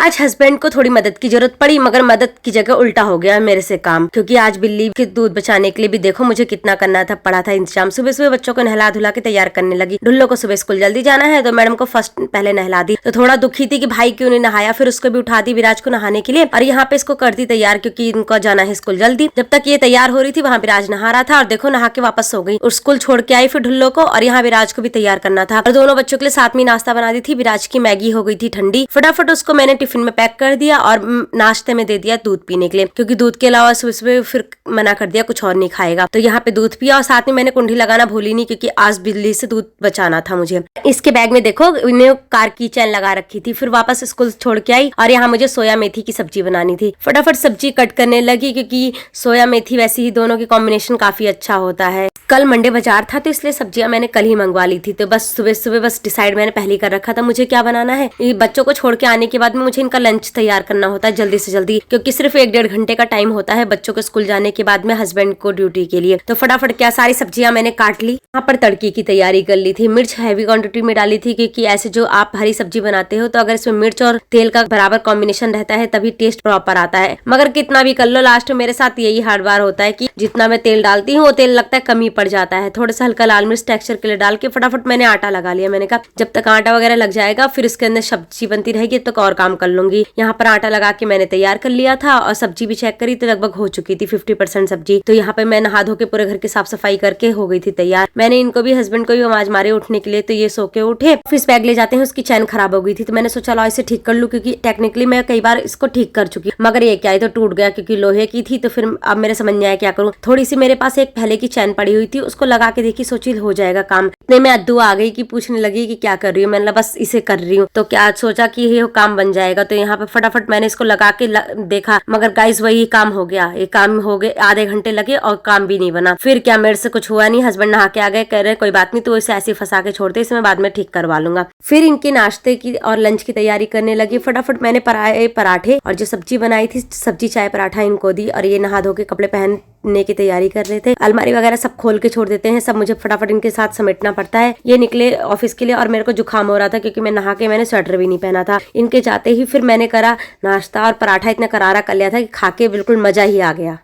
आज हस्बैंड को थोड़ी मदद की जरूरत पड़ी, मगर मदद की जगह उल्टा हो गया मेरे से काम, क्योंकि आज बिल्ली के दूध बचाने के लिए भी देखो मुझे कितना करना था, पड़ा था इंतजाम। सुबह सुबह बच्चों को नहला धुला के तैयार करने लगी। ढुल्लो को सुबह स्कूल जल्दी जाना है तो मैडम को फर्स्ट पहले नहला दी, तो थोड़ा दुखी थी कि भाई क्यों नहीं नहाया, फिर उसको भी उठा दी विराज को नहाने के लिए, और यहाँ पे इसको कर दी तैयार क्योंकि इनको जाना है स्कूल जल्दी। जब तक ये तैयार हो रही थी वहाँ विराज नहा रहा था, और देखो नहा के वापस हो गई और स्कूल छोड़ के आई फिर ढुल्लो को, और यहाँ विराज को भी तैयार करना था, और दोनों बच्चों के लिए साथ में नाश्ता बना दी थी। विराज की मैगी हो गई थी ठंडी, फटाफट उसको मैंने टिफिन में पैक कर दिया और नाश्ते में दे दिया दूध पीने के लिए, क्योंकि दूध के अलावा सुबह सुबह फिर मना कर दिया कुछ और नहीं खाएगा। तो यहाँ पे दूध पिया और साथ में मैंने कुंडी लगाना भूली नहीं, क्योंकि आज बिल्ली से दूध बचाना था मुझे। इसके बैग में देखो इन्हें कार की चैन लगा रखी थी। फिर वापस स्कूल छोड़ के आई और यहाँ मुझे सोया मेथी की सब्जी बनानी थी। फटाफट सब्जी कट करने लगी, क्योंकि सोया मेथी वैसे ही दोनों की कॉम्बिनेशन काफी अच्छा होता है। कल मंडे बाजार था तो इसलिए सब्जियां मैंने कल ही मंगवा ली थी। तो बस सुबह सुबह बस डिसाइड मैंने पहले कर रखा था मुझे क्या बनाना है। बच्चों को छोड़ के आने के बाद में मुझे इनका लंच तैयार करना होता है जल्दी से जल्दी, क्योंकि सिर्फ 1-1.5 घंटे का टाइम होता है बच्चों को स्कूल जाने के बाद में हस्बैंड को ड्यूटी के लिए। तो फटाफट क्या सारी सब्जियां मैंने काट ली। यहाँ पर तड़के की तैयारी कर ली थी। मिर्च हैवी क्वांटिटी में डाली थी, क्योंकि ऐसे जो आप हरी सब्जी बनाते हो तो अगर इसमें मिर्च और तेल का बराबर कॉम्बिनेशन रहता है तभी टेस्ट प्रॉपर आता है। मगर कितना भी कर लो लास्ट में मेरे साथ यही हर बार होता है कि जितना मैं तेल डालती हूँ वो तेल लगता है कम ही पड़ जाता है। थोड़ा सा हल्का लाल मिर्च टेक्सचर के लिए डाल के फटाफट मैंने आटा लगा लिया। मैंने कहा जब तक आटा वगैरह लग जाएगा फिर इसके अंदर सब्जी बनती रहेगी, तब तक और काम कर लूंगी। यहाँ पर आटा लगा के मैंने तैयार कर लिया था और सब्जी भी चेक करी तो लगभग हो चुकी थी 50% सब्जी। तो यहाँ पे मैं नहा धो के पूरे घर की साफ सफाई करके हो गई थी तैयार। मैंने इनको भी हस्बैंड को भी आवाज मारे उठने के लिए, तो ये सो के उठे। ऑफिस बैग ले जाते हैं, उसकी चैन खराब हो गई थी तो मैंने सोचा लो इसे ठीक कर लूं, क्योंकि टेक्निकली मैं कई बार इसको ठीक कर चुकी, मगर ये क्या है तो टूट गया क्योंकि लोहे की थी। तो फिर अब मेरे समझ नहीं आया क्या करूं। थोड़ी सी मेरे पास एक पहले की चैन पड़ी हुई थी, उसको लगा के देखी, सोची हो जाएगा काम। इतने में अद्दू आ गई कि पूछने लगी कि क्या कर रही हूँ। मैंने बस इसे कर रही हूँ। तो क्या सोचा कि ये काम बन जाएगा। तो यहाँ पे फटाफट मैंने इसको लगा के देखा, मगर गाइस वही काम हो गया। ये काम हो गए, आधे घंटे लगे और काम भी नहीं बना। फिर क्या मेरे से कुछ हुआ नहीं। हस्बैंड नहा के आ गए, कह रहे कोई बात नहीं तो इसे ऐसे फंसा के छोड़ते, इसे मैं बाद में ठीक करवा लूंगा। फिर इनके नाश्ते की और लंच की तैयारी करने लगी। फटाफट मैंने पराठे और जो सब्जी बनाई थी सब्जी चाय पराठा इनको दी, और ये नहा धो के कपड़े पहनने की तैयारी कर रहे थे। अलमारी वगैरह सब खोल के छोड़ देते हैं, सब मुझे फटाफट इनके साथ समेटना पड़ता है। ये निकले ऑफिस के लिए और मेरे को जुकाम हो रहा था, क्योंकि मैं नहा के मैंने स्वेटर भी नहीं पहना था। इनके जाते ही फिर मैंने करा नाश्ता और पराठा इतना करारा कर लिया था कि खा के बिल्कुल मजा ही आ गया।